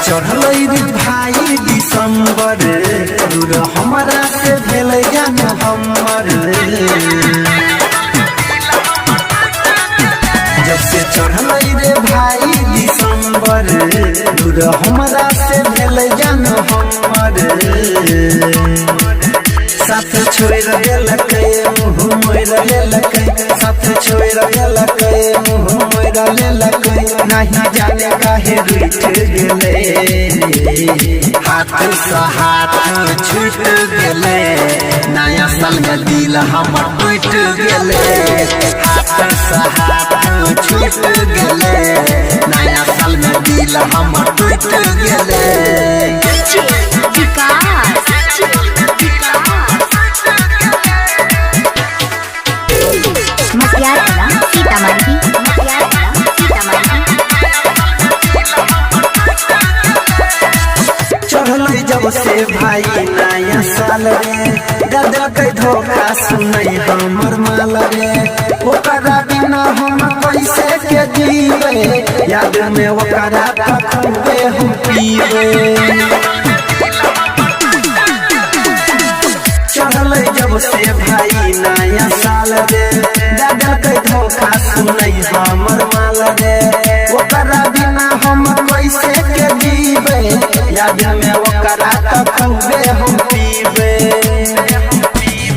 चढ़ल रे भाई दिसंबर दूर हमारा से भेल जान हमर जब से चढ़ल रे भाई दिसंबर दूर हमारा से भेल जान हमर साथ छोड़ देलकै मुँह मोड़ लेलकै साथ छोड़ देलकै मुँह मोड़ लेलकै नहीं जाने काहे रूठ गेलै हाथ से हाथ छूट गेलै नया साल में दिल हमर टूट गेलै हाथ से हाथ छूट गेलै नया साल में दिल हमर टूट गेलै चढ़ल जब से भाई नया साल रे दादा के धोखा सुनै हमर माल रे ओकरा बिना हम कैसे के जीवे याद में ओकरा खूबे हम पीवे चढ़ल जब से भाई नया साल रे दादा के धोखा सुनै हमर माल रे ओकरा बिना हम कैसे के जीवे याद में ओकरा खूबे हम पीवे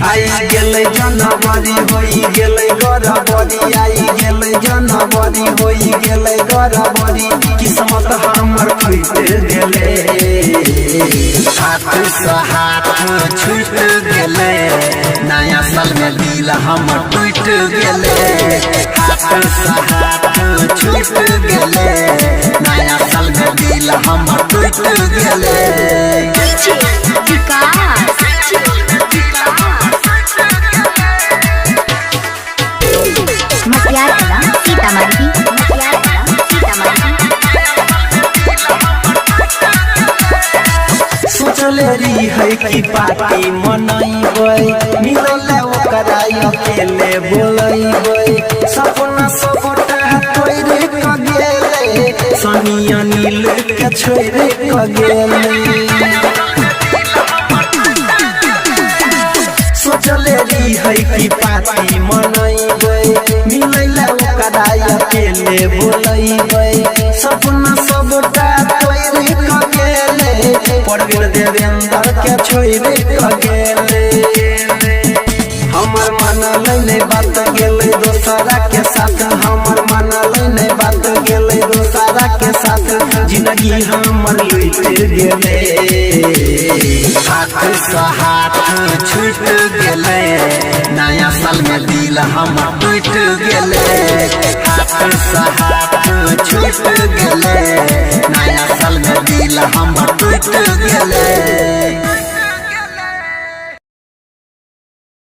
आई गेलै जनवरी होई गेलै गरबरी आई गेलै जनवरी होई गेलै गरबरी किस्मत हमर फूट गेलै हाथ से हाथ छूट गेलै नया साल में दिल हमर टूट गेलै हाथ से हाथ छूट गेलै नया साल में दिल हमर टूट गेलै सोचले रही है कि पार्टी मनैबै मिलल ओकरा अकेले बोलैबै सपना सबटा तोड़ के गेलै सनिया नील के छोड़ के गेलै सोचले रही है कि पार्टी मनैबै मिलल ओकरा अकेले बोलैबै सपना सबटा तोड़ के गेलै परवीन देवेंद्र के छोड़ के गेलै हमर मन लैने बात गेलै दोसरा के साथ हमर मन लैने बात गेलै दोसरा के साथ जिंदगी हमर लूट गेलै हाथ से हाथ छूट गेलै नया साल में दिल हमर टूट गेलै हाथ से हाथ छूट गेलै नया साल में दिल हमर टूट गेलै।